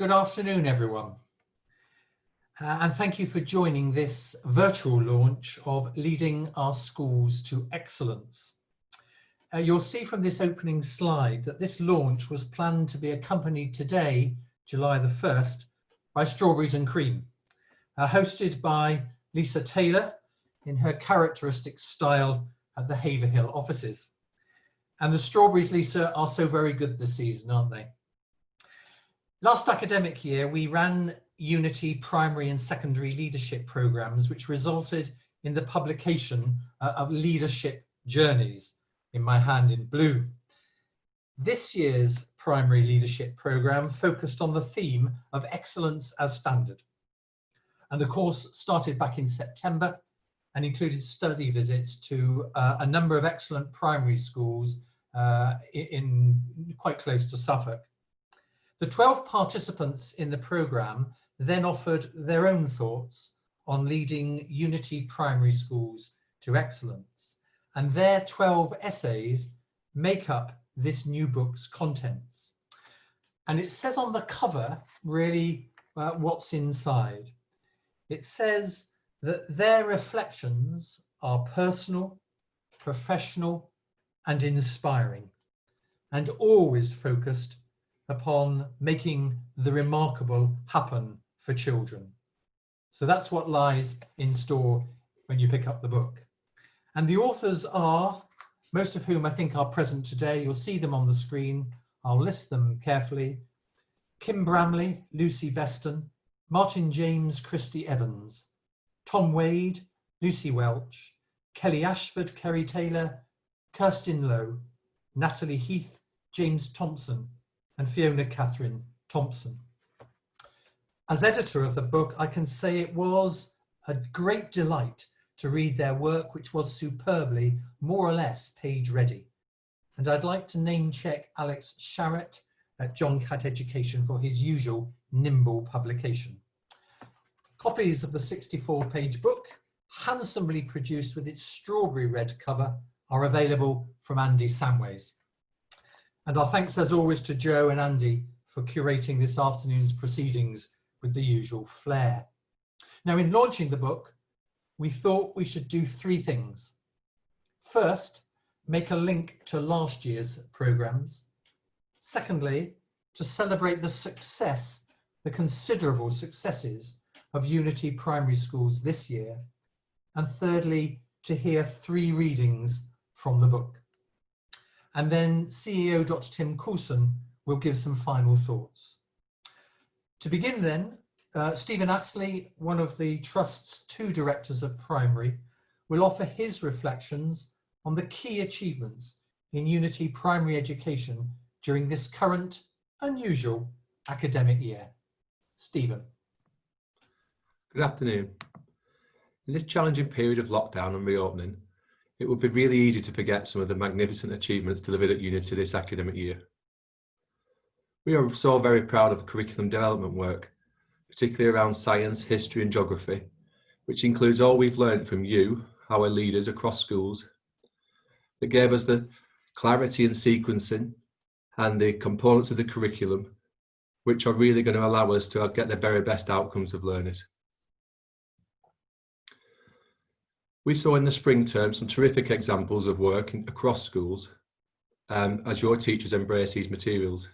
Good afternoon, everyone. And thank you for joining this virtual launch of Leading Our Schools to Excellence. You'll see from this opening slide that this launch was planned to be accompanied today, July the 1st, by Strawberries and Cream, hosted by Lisa Taylor in her characteristic style at the Haverhill offices. And the Strawberries, Lisa, are so very good this season, aren't they? Last academic year, we ran Unity primary and secondary leadership programs, which resulted in the publication of Leadership Journeys, in my hand in blue. This year's primary leadership program focused on the theme of excellence as standard. And the course started back in September and included study visits to a number of excellent primary schools in quite close to Suffolk. The 12 participants in the programme then offered their own thoughts on leading Unity primary schools to excellence, and their 12 essays make up this new book's contents. And it says on the cover really what's inside. It says that their reflections are personal, professional, and inspiring, and always focused upon making the remarkable happen for children. So that's what lies in store when you pick up the book. And the authors are, most of whom I think are present today. You'll see them on the screen. I'll list them carefully. Kim Bromley, Lucy Beston, Martin James, Christy Evans, Tom Wade, Lucy Welch, Kelly Ashford, Kerry Taylor, Kirsten Lowe, Natalie Heath, James Thomson, and Fiona Catherine Thomson. As editor of the book, I can say it was a great delight to read their work, which was superbly, more or less, page ready. And I'd like to name check Alex Sharrett at John Catt Education for his usual nimble publication. Copies of the 64-page book, handsomely produced with its strawberry red cover, are available from Andy Samways. And our thanks as always to Joe and Andy for curating this afternoon's proceedings with the usual flair. Now, in launching the book, we thought we should do three things. First, make a link to last year's programmes. Secondly, to celebrate the success, the considerable successes of Unity primary schools this year. And thirdly, to hear three readings from the book. And then CEO Dr. Tim Coulson will give some final thoughts. To begin then, Stephen Astley, one of the Trust's two directors of primary, will offer his reflections on the key achievements in Unity primary education during this current, unusual academic year. Stephen. Good afternoon. In this challenging period of lockdown and reopening, it would be really easy to forget some of the magnificent achievements delivered at Unity this academic year. We are so very proud of curriculum development work, particularly around science, history and geography, which includes all we've learned from you, our leaders across schools, that gave us the clarity and sequencing and the components of the curriculum, which are really going to allow us to get the very best outcomes of learners. We saw in the spring term some terrific examples of work across schools as your teachers embrace these materials.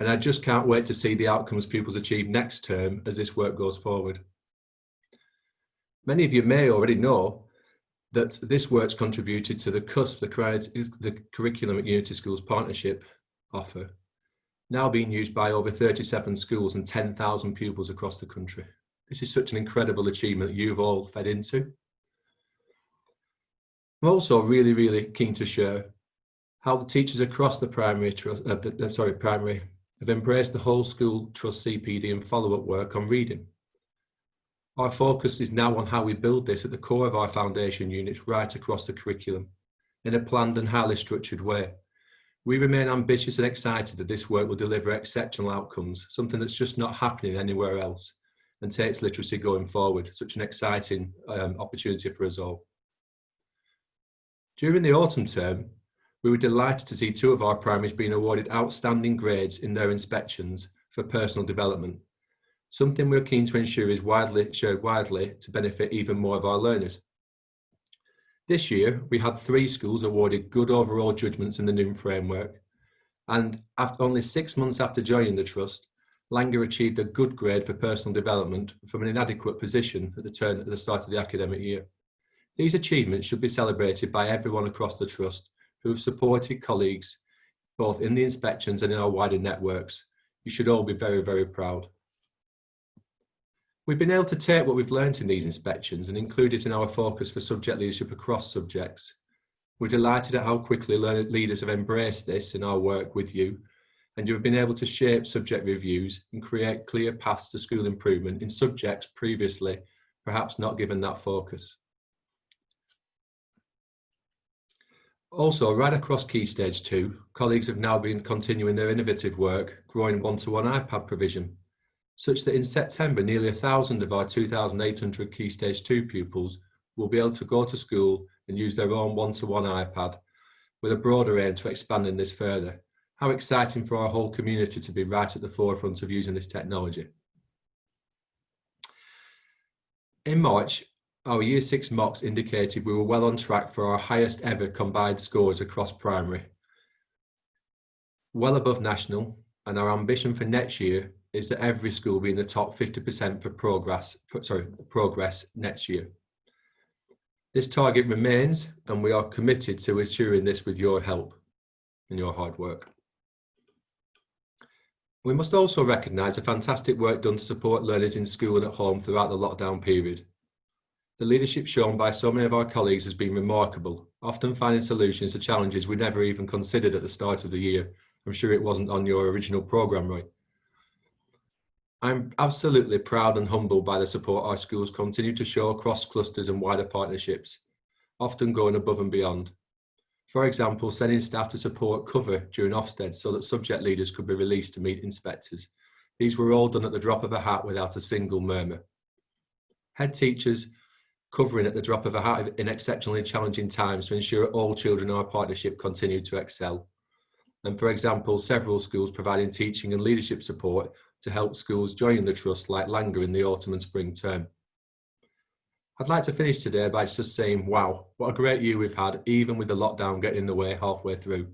And I just can't wait to see the outcomes pupils achieve next term as this work goes forward. Many of you may already know that this work's contributed to the CUSP, the Curriculum at Unity Schools Partnership offer, now being used by over 37 schools and 10,000 pupils across the country. This is such an incredible achievement that you've all fed into. I'm also really keen to share how the teachers across the primary have embraced the whole school trust CPD and follow-up work on reading. Our focus is now on how we build this at the core of our foundation units right across the curriculum in a planned and highly structured way. We remain ambitious and excited that this work will deliver exceptional outcomes, something that's just not happening anywhere else, and takes literacy going forward. Such an exciting opportunity for us all. During the autumn term, we were delighted to see two of our primaries being awarded outstanding grades in their inspections for personal development, something we're keen to ensure is shared widely to benefit even more of our learners. This year, we had 3 schools awarded good overall judgments in the NUM framework, and after only 6 months after joining the Trust, Langer achieved a good grade for personal development from an inadequate position at the start of the academic year. These achievements should be celebrated by everyone across the Trust who have supported colleagues both in the inspections and in our wider networks. You should all be very, very proud. We've been able to take what we've learned in these inspections and include it in our focus for subject leadership across subjects. We're delighted at how quickly leaders have embraced this in our work with you, and you have been able to shape subject reviews and create clear paths to school improvement in subjects previously perhaps not given that focus. Also, right across Key Stage 2, colleagues have now been continuing their innovative work, growing one-to-one iPad provision, such that in September, nearly 1,000 of our 2,800 Key Stage 2 pupils will be able to go to school and use their own one-to-one iPad, with a broader aim to expanding this further. How exciting for our whole community to be right at the forefront of using this technology. In March, our Year 6 mocks indicated we were well on track for our highest ever combined scores across primary, well above national, and our ambition for next year is that every school be in the top 50% for progress next year. This target remains, and we are committed to achieving this with your help and your hard work. We must also recognise the fantastic work done to support learners in school and at home throughout the lockdown period. The leadership shown by so many of our colleagues has been remarkable, often finding solutions to challenges we never even considered at the start of the year. I'm sure it wasn't on your original programme, Roy. I'm absolutely proud and humbled by the support our schools continue to show across clusters and wider partnerships, often going above and beyond. For example, sending staff to support cover during Ofsted so that subject leaders could be released to meet inspectors. These were all done at the drop of a hat without a single murmur. Head teachers covering at the drop of a hat in exceptionally challenging times to ensure all children in our partnership continue to excel. And for example, several schools providing teaching and leadership support to help schools joining the Trust like Langer in the autumn and spring term. I'd like to finish today by just saying, wow, what a great year we've had, even with the lockdown getting in the way halfway through.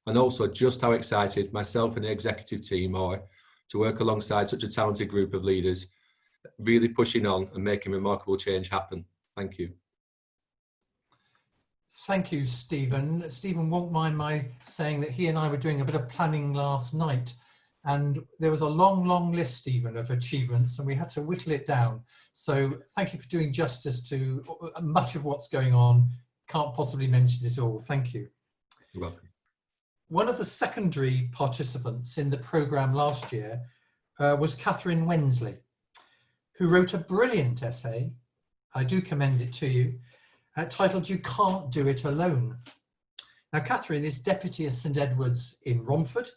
And also just how excited myself and the executive team are to work alongside such a talented group of leaders, really pushing on and making remarkable change happen. Thank you. Thank you, Stephen. Stephen won't mind my saying that he and I were doing a bit of planning last night, and there was a long, long list, Stephen, of achievements, and we had to whittle it down. So thank you for doing justice to much of what's going on. Can't possibly mention it all. Thank you. You're welcome. One of the secondary participants in the programme last year was Catherine Wensley, who wrote a brilliant essay, I do commend it to you, titled "You Can't Do It Alone." Now, Catherine is Deputy at St Edward's in Romford.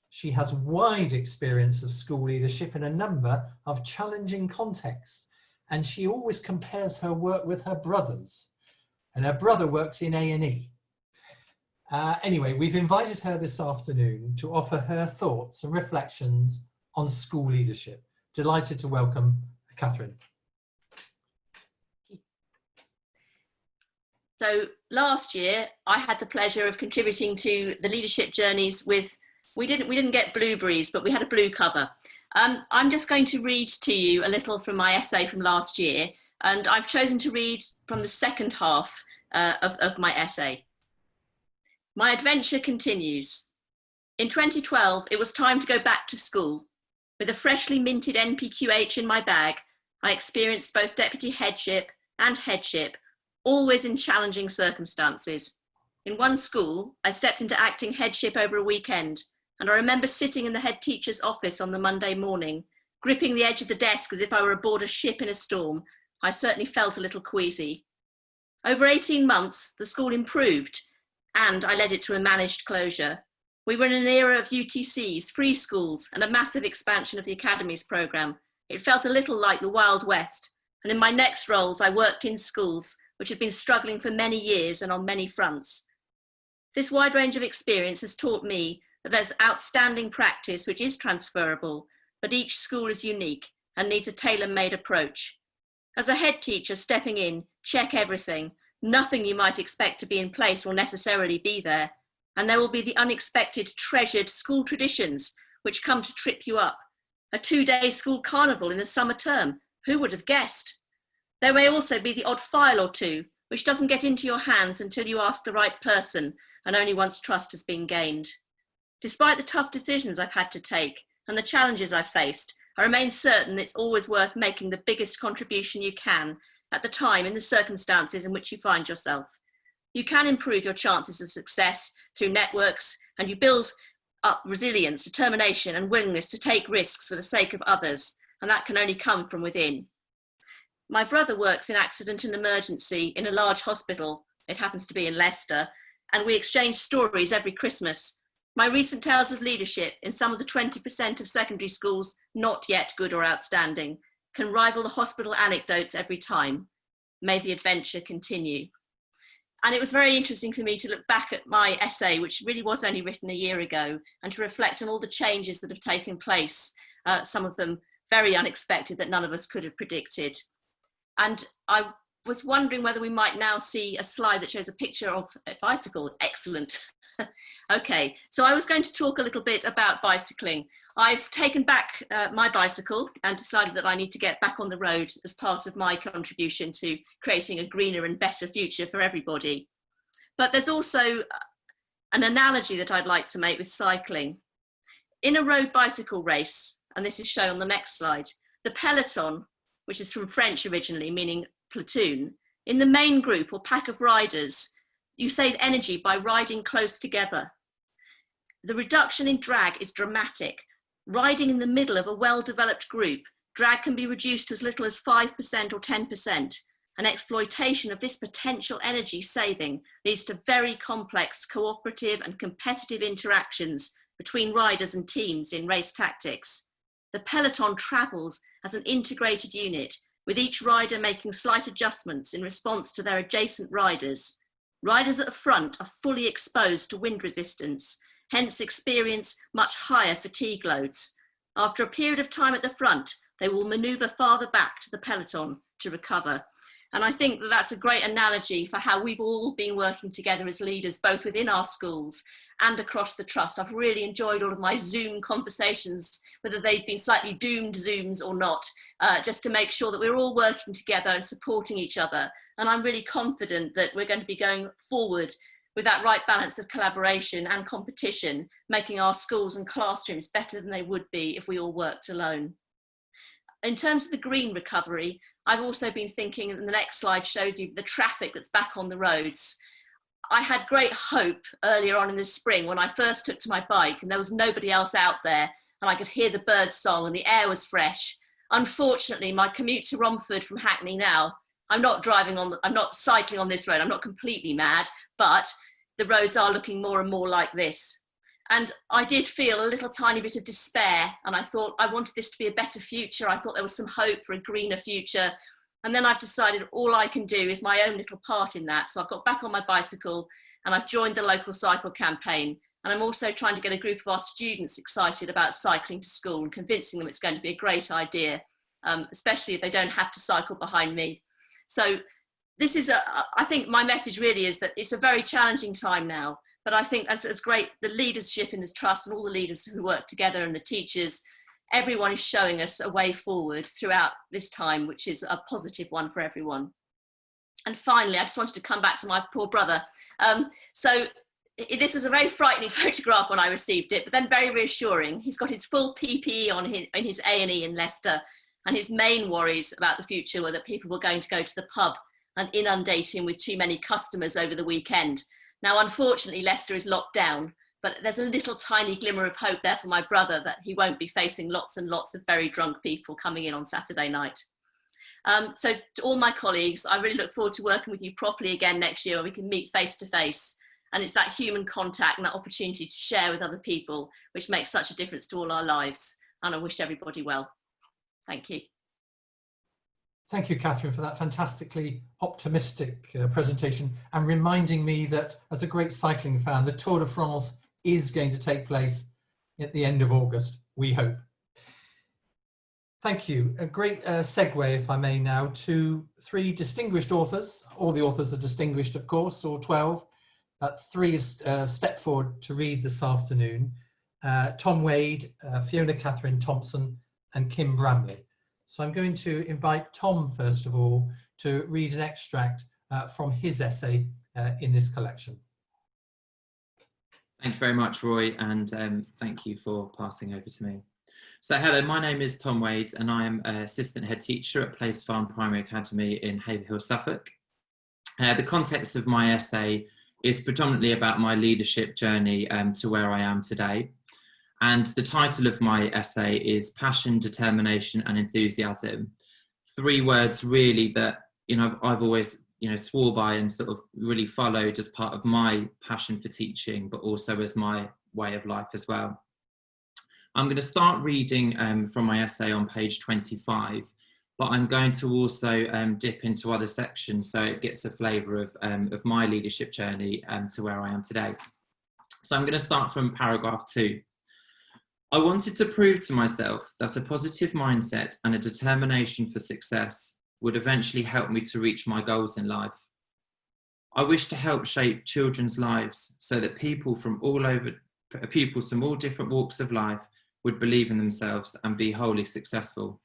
She has wide experience of school leadership in a number of challenging contexts, and she always compares her work with her brother's, and her brother works in A&E. Anyway, we've invited her this afternoon to offer her thoughts and reflections on school leadership. Delighted to welcome Catherine. So last year, I had the pleasure of contributing to the leadership journeys with, we didn't get blueberries, but we had a blue cover. I'm just going to read to you a little from my essay from last year, and I've chosen to read from the second half of my essay. My adventure continues. In 2012, it was time to go back to school. With a freshly minted NPQH in my bag, I experienced both deputy headship and headship, always in challenging circumstances. In one school, I stepped into acting headship over a weekend, and I remember sitting in the head teacher's office on the Monday morning, gripping the edge of the desk as if I were aboard a ship in a storm. I certainly felt a little queasy. Over 18 months, the school improved, and I led it to a managed closure. We were in an era of UTCs, free schools, and a massive expansion of the Academies programme. It felt a little like the Wild West, and in my next roles, I worked in schools which had been struggling for many years and on many fronts. This wide range of experience has taught me that there's outstanding practice which is transferable, but each school is unique and needs a tailor-made approach. As a head teacher stepping in, check everything. Nothing you might expect to be in place will necessarily be there, and there will be the unexpected, treasured school traditions which come to trip you up. A 2-day school carnival in the summer term, who would have guessed? There may also be the odd file or two, which doesn't get into your hands until you ask the right person and only once trust has been gained. Despite the tough decisions I've had to take and the challenges I've faced, I remain certain it's always worth making the biggest contribution you can at the time in the circumstances in which you find yourself. You can improve your chances of success through networks, and you build up resilience, determination and willingness to take risks for the sake of others, and that can only come from within. My brother works in accident and emergency in a large hospital. It happens to be in Leicester, and we exchange stories every Christmas. My recent tales of leadership in some of the 20% of secondary schools not yet good or outstanding can rival the hospital anecdotes every time. May the adventure continue. And it was very interesting for me to look back at my essay, which really was only written a year ago, and to reflect on all the changes that have taken place, some of them very unexpected that none of us could have predicted. And I was wondering whether we might now see a slide that shows a picture of a bicycle. Excellent. Okay, so I was going to talk a little bit about bicycling. I've taken back my bicycle and decided that I need to get back on the road as part of my contribution to creating a greener and better future for everybody. But there's also an analogy that I'd like to make with cycling. In a road bicycle race, and this is shown on the next slide, the peloton, which is from French originally, meaning platoon, in the main group or pack of riders, you save energy by riding close together. The reduction in drag is dramatic. Riding in the middle of a well-developed group, drag can be reduced to as little as 5% or 10%. An exploitation of this potential energy saving leads to very complex cooperative and competitive interactions between riders and teams in race tactics. The peloton travels as an integrated unit, with each rider making slight adjustments in response to their adjacent riders. Riders at the front are fully exposed to wind resistance, hence experience much higher fatigue loads. After a period of time at the front, they will manoeuvre farther back to the peloton to recover. And I think that that's a great analogy for how we've all been working together as leaders, both within our schools and across the trust. I've really enjoyed all of my Zoom conversations, whether they've been slightly doomed Zooms or not, just to make sure that we're all working together and supporting each other. And I'm really confident that we're going to be going forward with that right balance of collaboration and competition, making our schools and classrooms better than they would be if we all worked alone. In terms of the green recovery, I've also been thinking, and the next slide shows you the traffic that's back on the roads. I had great hope earlier on in the spring when I first took to my bike and there was nobody else out there and I could hear the birds song and the air was fresh. Unfortunately, my commute to Romford from Hackney now, I'm not cycling on this road, I'm not completely mad, but the roads are looking more and more like this. And I did feel a little tiny bit of despair, and I thought I wanted this to be a better future. I thought there was some hope for a greener future. And then I've decided all I can do is my own little part in that. So I've got back on my bicycle and I've joined the local cycle campaign. And I'm also trying to get a group of our students excited about cycling to school and convincing them it's going to be a great idea, especially if they don't have to cycle behind me. So this is, I think my message really is that it's a very challenging time now. But I think as great, the leadership in this trust and all the leaders who work together and the teachers, everyone is showing us a way forward throughout this time, which is a positive one for everyone. And finally, I just wanted to come back to my poor brother. This was a very frightening photograph when I received it, but then very reassuring. He's got his full PPE on in his A&E in Leicester, and his main worries about the future were that people were going to go to the pub and inundate him with too many customers over the weekend. Now, unfortunately, Leicester is locked down, but there's a little tiny glimmer of hope there for my brother that he won't be facing lots and lots of very drunk people coming in on Saturday night. So to all my colleagues, I really look forward to working with you properly again next year when we can meet face to face. And it's that human contact and that opportunity to share with other people, which makes such a difference to all our lives. And I wish everybody well. Thank you. Thank you, Catherine, for that fantastically optimistic presentation and reminding me that as a great cycling fan, the Tour de France is going to take place at the end of August, we hope. Thank you. A great segue, if I may now, to 3 distinguished authors. All the authors are distinguished, of course, all 12. But 3 have stepped forward to read this afternoon. Tom Wade, Fiona Catherine Thomson, and Kim Bromley. So I'm going to invite Tom, first of all, to read an extract from his essay in this collection. Thank you very much, Roy, and thank you for passing over to me. So hello, my name is Tom Wade and I am assistant head teacher at Place Farm Primary Academy in Haverhill, Suffolk. The context of my essay is predominantly about my leadership journey to where I am today. And the title of my essay is Passion, Determination and Enthusiasm. 3 words really that, I've always, swore by and sort of really followed as part of my passion for teaching, but also as my way of life as well. I'm going to start reading from my essay on page 25, but I'm going to also dip into other sections so it gets a flavour of my leadership journey to where I am today. So I'm going to start from paragraph 2. I wanted to prove to myself that a positive mindset and a determination for success would eventually help me to reach my goals in life. I wish to help shape children's lives so that pupils from all different walks of life would believe in themselves and be wholly successful.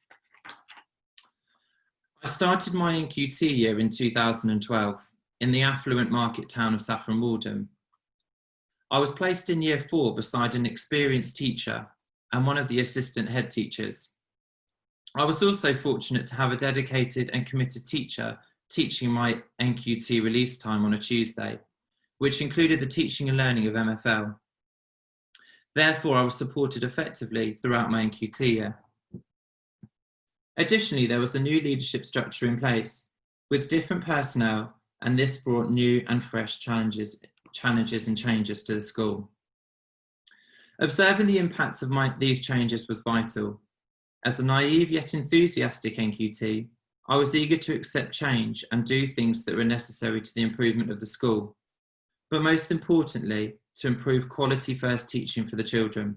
I started my NQT year in 2012 in the affluent market town of Saffron Walden. I was placed in year 4 beside an experienced teacher and one of the assistant head teachers. I was also fortunate to have a dedicated and committed teacher teaching my NQT release time on a Tuesday, which included the teaching and learning of MFL. Therefore, I was supported effectively throughout my NQT year. Additionally, there was a new leadership structure in place with different personnel, and this brought new and fresh challenges and changes to the school. Observing the impacts of these changes was vital. As a naive yet enthusiastic NQT, I was eager to accept change and do things that were necessary to the improvement of the school, but most importantly, to improve quality first teaching for the children.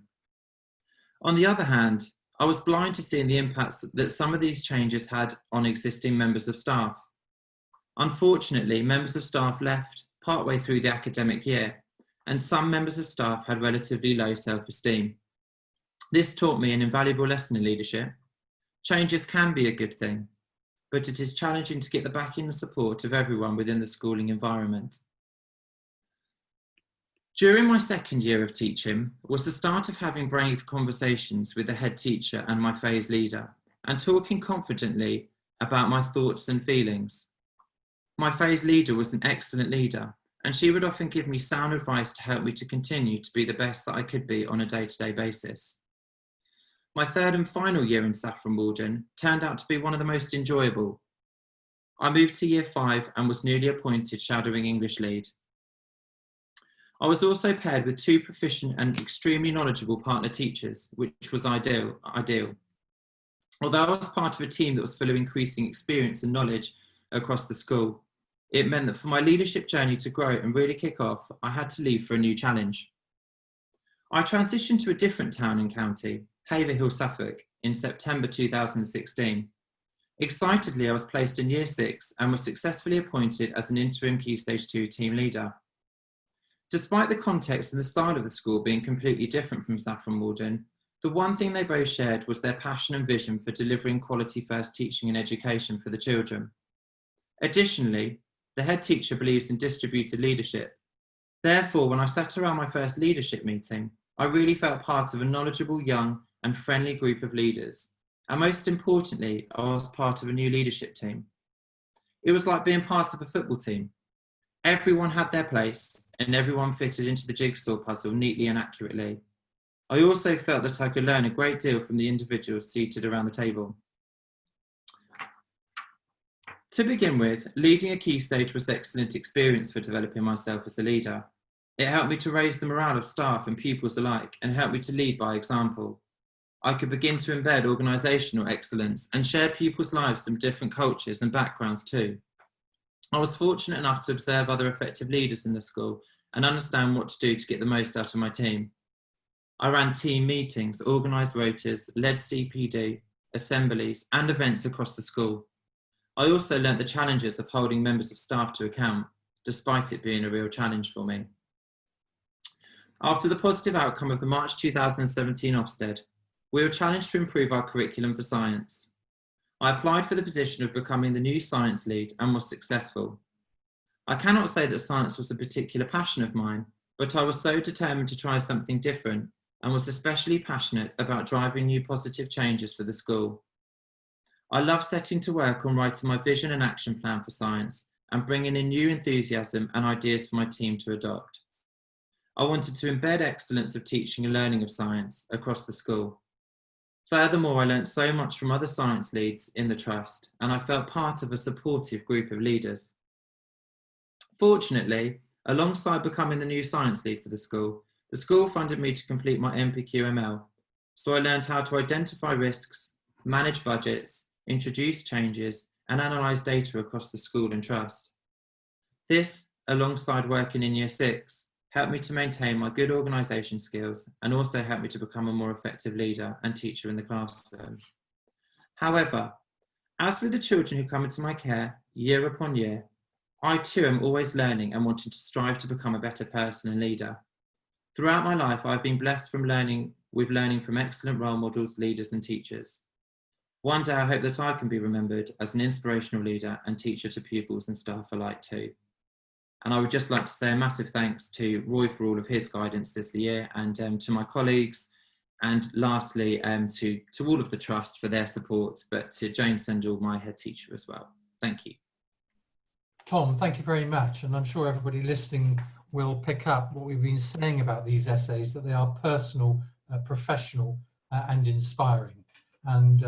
On the other hand, I was blind to seeing the impacts that some of these changes had on existing members of staff. Unfortunately, members of staff left partway through the academic year, and some members of staff had relatively low self-esteem. This taught me an invaluable lesson in leadership. Changes can be a good thing, but it is challenging to get the backing and support of everyone within the schooling environment. During my second year of teaching was the start of having brave conversations with the head teacher and my phase leader and talking confidently about my thoughts and feelings. My phase leader was an excellent leader and she would often give me sound advice to help me to continue to be the best that I could be on a day-to-day basis. My third and final year in Saffron Walden turned out to be one of the most enjoyable. I moved to year 5 and was newly appointed shadowing English lead. I was also paired with 2 proficient and extremely knowledgeable partner teachers, which was ideal. Although I was part of a team that was full of increasing experience and knowledge across the school, it meant that for my leadership journey to grow and really kick off, I had to leave for a new challenge. I transitioned to a different town and county, Haverhill, Suffolk, in September 2016. Excitedly, I was placed in year 6 and was successfully appointed as an interim Key Stage 2 team leader. Despite the context and the style of the school being completely different from Saffron Walden, the one thing they both shared was their passion and vision for delivering quality first teaching and education for the children. Additionally, the head teacher believes in distributed leadership. Therefore, when I sat around my first leadership meeting, I really felt part of a knowledgeable, young and friendly group of leaders. And most importantly, I was part of a new leadership team. It was like being part of a football team. Everyone had their place and everyone fitted into the jigsaw puzzle neatly and accurately. I also felt that I could learn a great deal from the individuals seated around the table. To begin with, leading a Key Stage was an excellent experience for developing myself as a leader. It helped me to raise the morale of staff and pupils alike and helped me to lead by example. I could begin to embed organisational excellence and share pupils' lives from different cultures and backgrounds too. I was fortunate enough to observe other effective leaders in the school and understand what to do to get the most out of my team. I ran team meetings, organised rotas, led CPD, assemblies and events across the school. I also learnt the challenges of holding members of staff to account, despite it being a real challenge for me. After the positive outcome of the March 2017 Ofsted, we were challenged to improve our curriculum for science. I applied for the position of becoming the new science lead and was successful. I cannot say that science was a particular passion of mine, but I was so determined to try something different and was especially passionate about driving new positive changes for the school. I love setting to work on writing my vision and action plan for science and bringing in new enthusiasm and ideas for my team to adopt. I wanted to embed excellence of teaching and learning of science across the school. Furthermore, I learnt so much from other science leads in the trust, and I felt part of a supportive group of leaders. Fortunately, alongside becoming the new science lead for the school funded me to complete my NPQML, so I learned how to identify risks, manage budgets, introduce changes, and analyse data across the school and trust. This, alongside working in Year 6, helped me to maintain my good organisation skills and also helped me to become a more effective leader and teacher in the classroom. However, as with the children who come into my care year upon year, I too am always learning and wanting to strive to become a better person and leader. Throughout my life, I've been blessed with learning from excellent role models, leaders and teachers. One day I hope that I can be remembered as an inspirational leader and teacher to pupils and staff alike too. And I would just like to say a massive thanks to Roy for all of his guidance this year, and to my colleagues, and lastly to all of the trust for their support, but to Jane Sendall, my head teacher as well. Thank you. Tom, thank you very much. And I'm sure everybody listening will pick up what we've been saying about these essays, that they are personal, professional and inspiring. And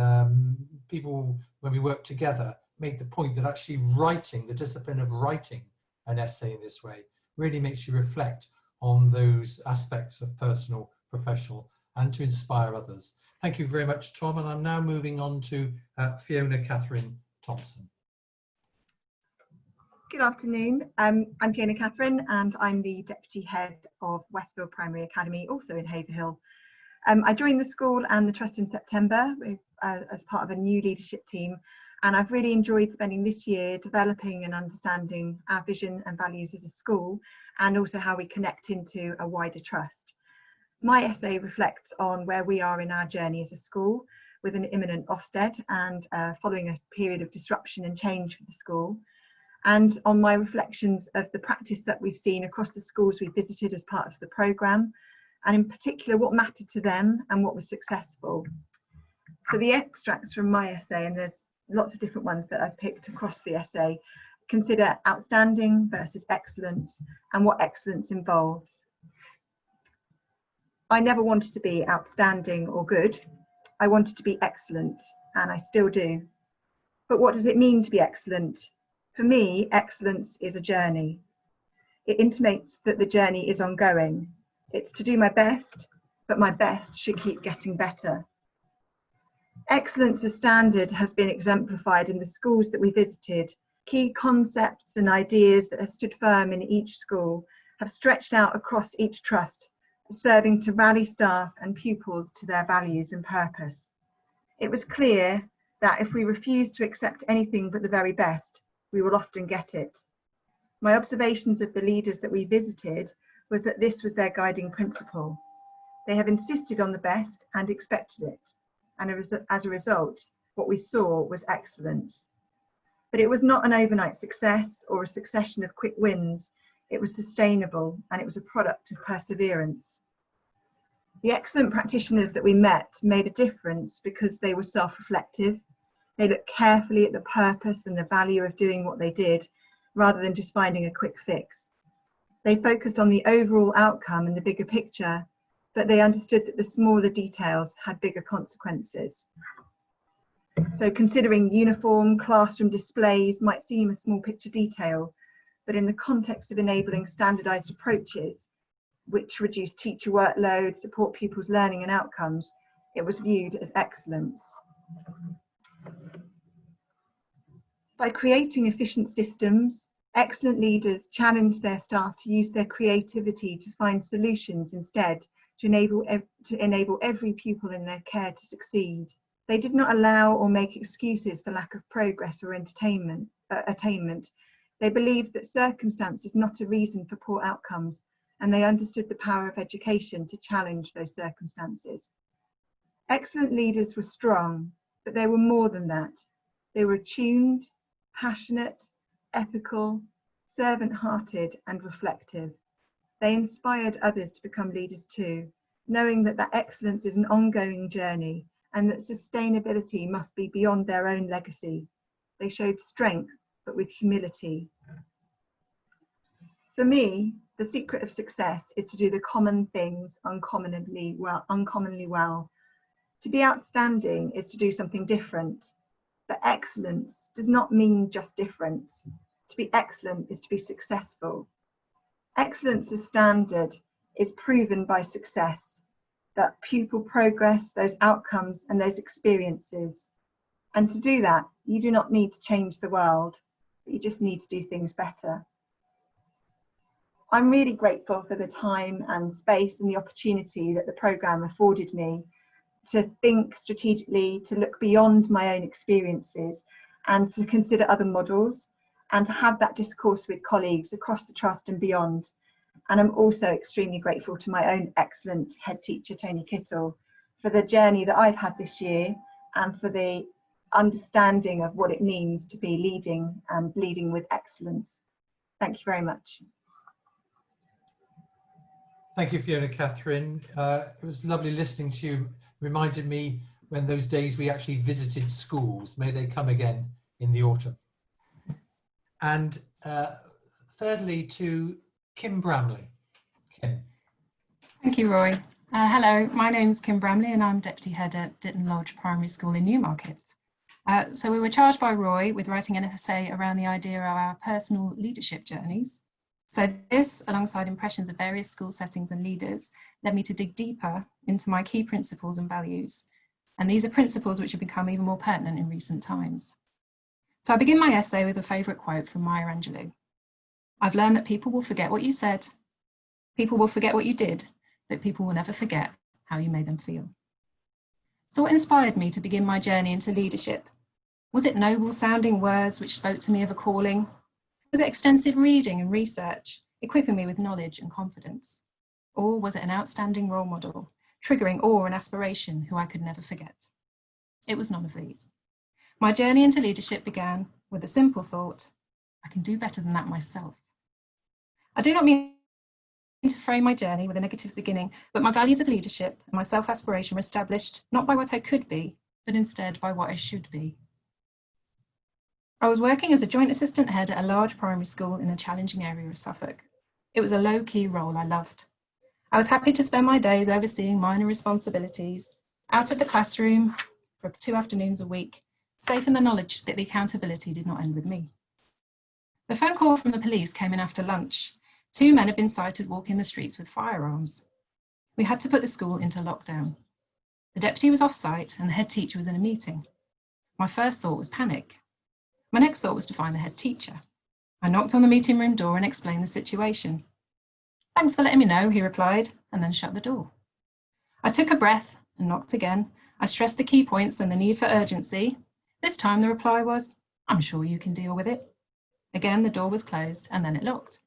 people, when we work together, make the point that actually writing, the discipline of writing an essay in this way, really makes you reflect on those aspects of personal, professional, and to inspire others. Thank you very much, Tom. And I'm now moving on to Fiona Catherine Thomson. Good afternoon. I'm Fiona Catherine, and I'm the Deputy Head of Westfield Primary Academy, also in Haverhill. I joined the school and the trust in September as part of a new leadership team, and I've really enjoyed spending this year developing and understanding our vision and values as a school, and also how we connect into a wider trust. My essay reflects on where we are in our journey as a school, with an imminent Ofsted and following a period of disruption and change for the school, and on my reflections of the practice that we've seen across the schools we visited as part of the programme, and in particular what mattered to them and what was successful. So the extracts from my essay, and there's lots of different ones that I've picked across the essay, consider outstanding versus excellence and what excellence involves. I never wanted to be outstanding or good. I wanted to be excellent, and I still do. But what does it mean to be excellent? For me, excellence is a journey. It intimates that the journey is ongoing. It's to do my best, but my best should keep getting better. Excellence as standard has been exemplified in the schools that we visited. Key concepts and ideas that have stood firm in each school have stretched out across each trust, serving to rally staff and pupils to their values and purpose. It was clear that if we refuse to accept anything but the very best, we will often get it. My observations of the leaders that we visited was that this was their guiding principle. They have insisted on the best and expected it. And as a result, what we saw was excellence. But it was not an overnight success or a succession of quick wins. It was sustainable, and it was a product of perseverance. The excellent practitioners that we met made a difference because they were self-reflective. They looked carefully at the purpose and the value of doing what they did, rather than just finding a quick fix. They focused on the overall outcome and the bigger picture, but they understood that the smaller details had bigger consequences. So considering uniform classroom displays might seem a small picture detail, but in the context of enabling standardised approaches, which reduce teacher workload, support pupils' learning and outcomes, it was viewed as excellence. By creating efficient systems, Excellent leaders challenge their staff to use their creativity to find solutions instead, to enable every pupil in their care to succeed. They did not allow or make excuses for lack of progress or attainment. They believed that circumstance is not a reason for poor outcomes, and they understood the power of education to challenge those circumstances. Excellent leaders were strong, but they were more than that. They were attuned, passionate, ethical, servant-hearted, and reflective. They inspired others to become leaders too, knowing that excellence is an ongoing journey and that sustainability must be beyond their own legacy. They showed strength, but with humility. For me, the secret of success is to do the common things uncommonly well. To be outstanding is to do something different. But excellence does not mean just difference. To be excellent is to be successful. Excellence as standard is proven by success, that pupil progress, those outcomes and those experiences. And to do that, you do not need to change the world, but you just need to do things better. I'm really grateful for the time and space and the opportunity that the programme afforded me to think strategically, to look beyond my own experiences and to consider other models and to have that discourse with colleagues across the trust and beyond. And I'm also extremely grateful to my own excellent head teacher, Tony Kittle, for the journey that I've had this year and for the understanding of what it means to be leading and leading with excellence. Thank you very much. Thank you, Fiona. Catherine. It was lovely listening to you. Reminded me when those days we actually visited schools. May they come again in the autumn. And thirdly, to Kim Bromley. Kim. Thank you, Roy. Hello, my name's Kim Bromley and I'm Deputy Head at Ditton Lodge Primary School in Newmarket. So we were charged by Roy with writing an essay around the idea of our personal leadership journeys. So this, alongside impressions of various school settings and leaders, led me to dig deeper into my key principles and values. And these are principles which have become even more pertinent in recent times. So I begin my essay with a favourite quote from Maya Angelou. I've learned that people will forget what you said, people will forget what you did, but people will never forget how you made them feel. So what inspired me to begin my journey into leadership? Was it noble sounding words which spoke to me of a calling? Was it extensive reading and research, equipping me with knowledge and confidence? Or was it an outstanding role model, triggering awe and aspiration who I could never forget? It was none of these. My journey into leadership began with a simple thought: I can do better than that myself. I do not mean to frame my journey with a negative beginning, but my values of leadership and my self-aspiration were established not by what I could be, but instead by what I should be. I was working as a joint assistant head at a large primary school in a challenging area of Suffolk. It was a low-key role I loved. I was happy to spend my days overseeing minor responsibilities, out of the classroom for 2 afternoons a week, safe in the knowledge that the accountability did not end with me. The phone call from the police came in after lunch. 2 men had been sighted walking the streets with firearms. We had to put the school into lockdown. The deputy was off-site and the head teacher was in a meeting. My first thought was panic. My next thought was to find the head teacher. I knocked on the meeting room door and explained the situation. Thanks for letting me know, he replied, and then shut the door. I took a breath and knocked again. I stressed the key points and the need for urgency. This time the reply was, I'm sure you can deal with it. Again, the door was closed and then it locked.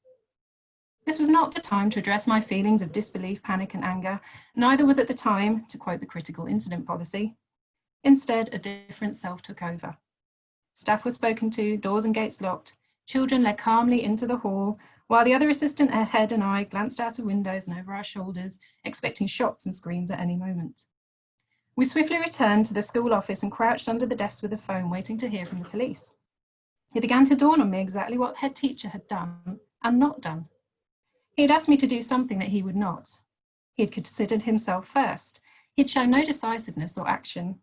This was not the time to address my feelings of disbelief, panic and anger. Neither was it the time to quote the critical incident policy. Instead, a different self took over. Staff were spoken to, doors and gates locked, children led calmly into the hall, while the other assistant head and I glanced out of windows and over our shoulders, expecting shots and screams at any moment. We swiftly returned to the school office and crouched under the desk with a phone, waiting to hear from the police. It began to dawn on me exactly what head teacher had done and not done. He had asked me to do something that he would not. He had considered himself first. He had shown no decisiveness or action,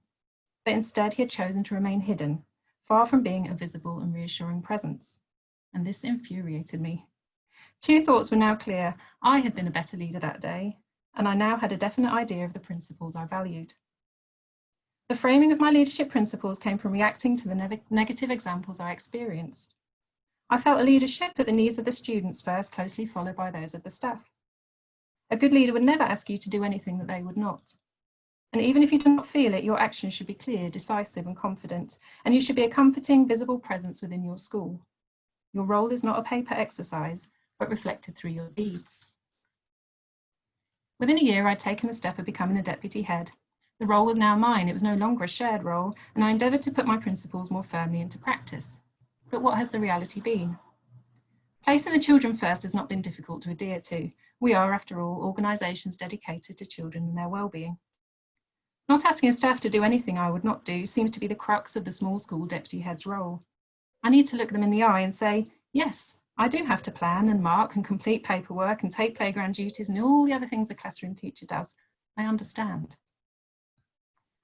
but instead he had chosen to remain hidden, far from being a visible and reassuring presence. And this infuriated me. 2 thoughts were now clear. I had been a better leader that day, and I now had a definite idea of the principles I valued. The framing of my leadership principles came from reacting to the negative examples I experienced. I felt a leader should put the needs of the students first, closely followed by those of the staff. A good leader would never ask you to do anything that they would not. And even if you do not feel it, your actions should be clear, decisive and confident, and you should be a comforting, visible presence within your school. Your role is not a paper exercise, but reflected through your deeds. Within a year, I'd taken the step of becoming a deputy head. The role was now mine. It was no longer a shared role, and I endeavoured to put my principles more firmly into practice. But what has the reality been? Placing the children first has not been difficult to adhere to. We are, after all, organisations dedicated to children and their well-being. Not asking staff to do anything I would not do seems to be the crux of the small school deputy head's role. I need to look them in the eye and say, yes, I do have to plan and mark and complete paperwork and take playground duties and all the other things a classroom teacher does. I understand.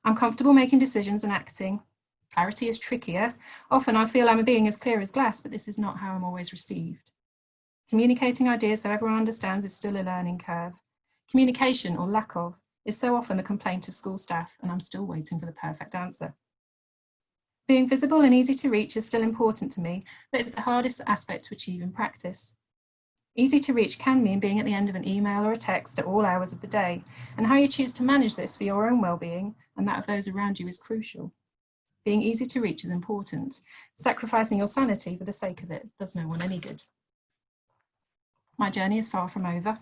I'm comfortable making decisions and acting. Clarity is trickier. Often I feel I'm being as clear as glass, but this is not how I'm always received. Communicating ideas so everyone understands is still a learning curve. Communication, or lack of, is so often the complaint of school staff, and I'm still waiting for the perfect answer. Being visible and easy to reach is still important to me, but it's the hardest aspect to achieve in practice. Easy to reach can mean being at the end of an email or a text at all hours of the day, and how you choose to manage this for your own well-being and that of those around you is crucial. Being easy to reach is important. Sacrificing your sanity for the sake of it does no one any good. My journey is far from over.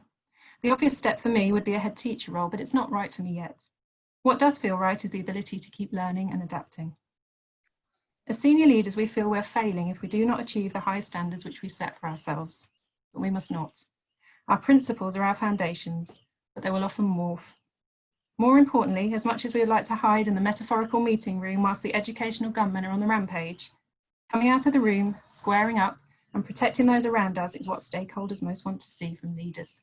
The obvious step for me would be a head teacher role, but it's not right for me yet. What does feel right is the ability to keep learning and adapting. As senior leaders, we feel we're failing if we do not achieve the high standards which we set for ourselves, but we must not. Our principles are our foundations, but they will often morph. More importantly, as much as we would like to hide in the metaphorical meeting room whilst the educational gunmen are on the rampage, coming out of the room, squaring up, and protecting those around us is what stakeholders most want to see from leaders.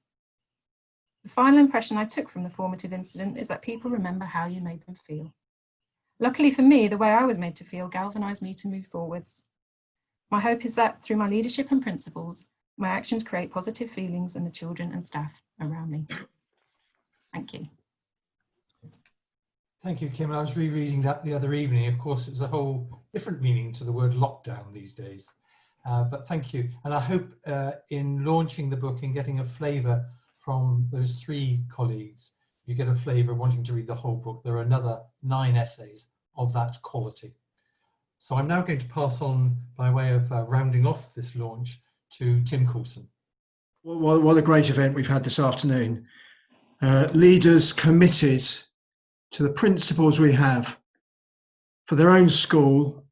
The final impression I took from the formative incident is that people remember how you made them feel. Luckily for me, the way I was made to feel galvanised me to move forwards. My hope is that through my leadership and principles, my actions create positive feelings in the children and staff around me. Thank you. Thank you, Kim. I was rereading that the other evening. Of course, it's a whole different meaning to the word lockdown these days. But thank you. And I hope in launching the book and getting a flavour from those 3 colleagues, you get a flavour of wanting to read the whole book. There are another 9 essays of that quality. So I'm now going to pass on, by way of rounding off this launch, to Tim Coulson. Well, what a great event we've had this afternoon. Leaders committed to the principles we have for their own school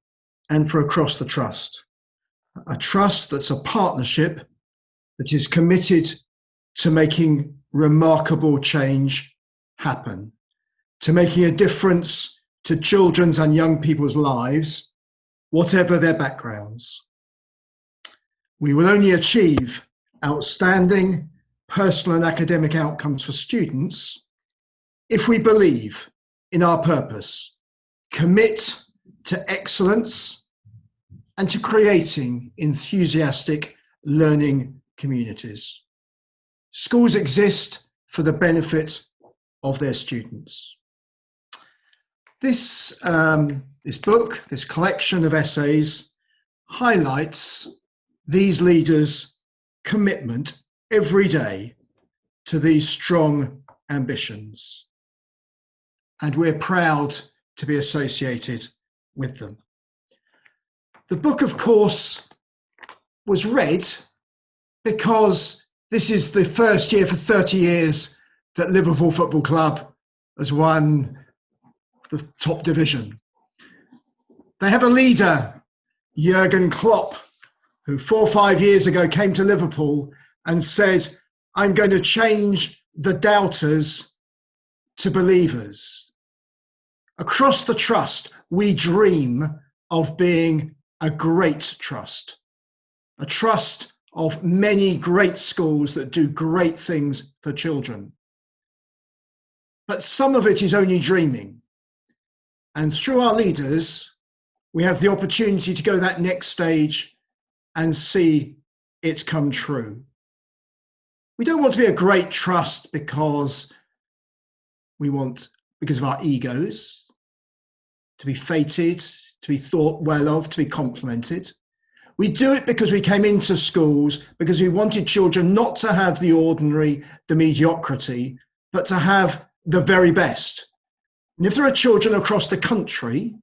and for across the trust. A trust that's a partnership that is committed to making remarkable change happen, to making a difference to children's and young people's lives, whatever their backgrounds. We will only achieve outstanding personal and academic outcomes for students if we believe in our purpose, commit to excellence, and to creating enthusiastic learning communities. Schools exist for the benefit of their students. This book, this collection of essays, highlights these leaders' commitment every day to these strong ambitions. And we're proud to be associated with them. The book, of course, was read because this is the first year for 30 years that Liverpool Football Club has won the top division. They have a leader, Jurgen Klopp, who 4 or 5 years ago came to Liverpool and said, I'm going to change the doubters to believers. Across the trust, we dream of being a great trust, a trust of many great schools that do great things for children. But some of it is only dreaming. And through our leaders, we have the opportunity to go that next stage and see it come true. We don't want to be a great trust because of our egos, to be feted, to be thought well of, to be complimented. We do it because we came into schools because we wanted children not to have the ordinary, the mediocrity, but to have the very best. And if there are children across the country,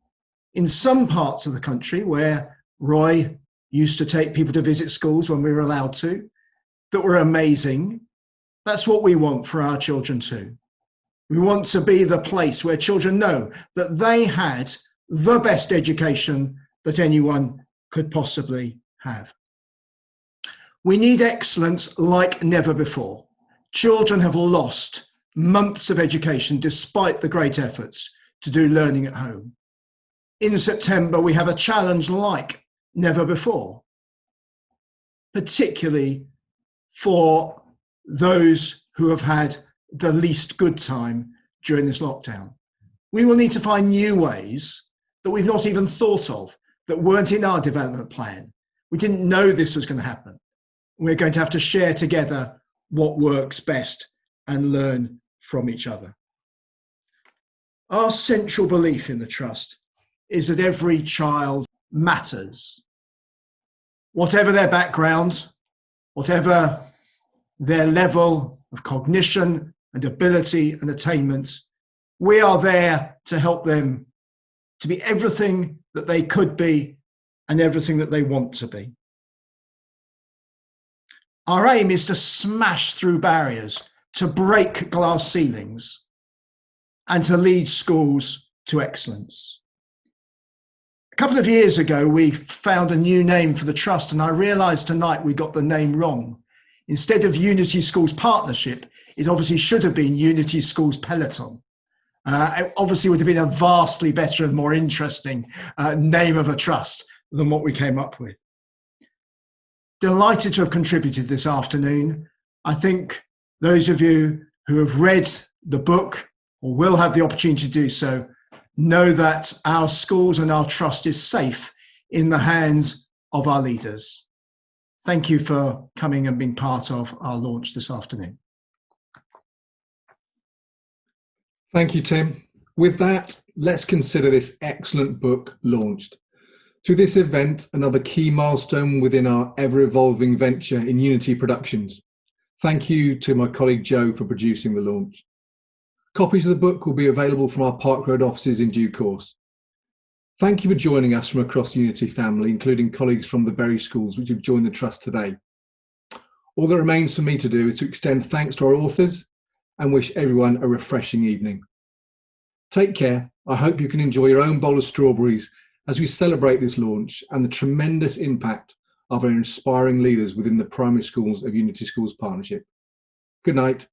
in some parts of the country where Roy used to take people to visit schools when we were allowed to, that were amazing, that's what we want for our children too. We want to be the place where children know that they had the best education that anyone could possibly have. We need excellence like never before. Children have lost months of education despite the great efforts to do learning at home. In September, we have a challenge like never before, particularly for those who have had the least good time during this lockdown. We will need to find new ways that we've not even thought of, that weren't in our development plan. We didn't know this was going to happen. We're going to have to share together what works best and learn from each other. Our central belief in the Trust is that every child matters. Whatever their background, whatever their level of cognition and ability and attainment, we are there to help them to be everything that they could be and everything that they want to be. Our aim is to smash through barriers, to break glass ceilings, and to lead schools to excellence. A couple of years ago, we found a new name for the Trust, and I realised tonight we got the name wrong. Instead of Unity Schools Partnership, it obviously should have been Unity Schools Peloton. It obviously would have been a vastly better and more interesting name of a trust than what we came up with. Delighted to have contributed this afternoon. I think those of you who have read the book or will have the opportunity to do so know that our schools and our trust is safe in the hands of our leaders. Thank you for coming and being part of our launch this afternoon. Thank you, Tim. With that, let's consider this excellent book launched. Through this event, another key milestone within our ever-evolving venture in Unity Productions. Thank you to my colleague Joe for producing the launch. Copies of the book will be available from our Park Road offices in due course. Thank you for joining us from across the Unity family, including colleagues from the Bury schools which have joined the Trust today. All that remains for me to do is to extend thanks to our authors and wish everyone a refreshing evening. Take care. I hope you can enjoy your own bowl of strawberries as we celebrate this launch and the tremendous impact of our inspiring leaders within the primary schools of Unity Schools Partnership. Good night.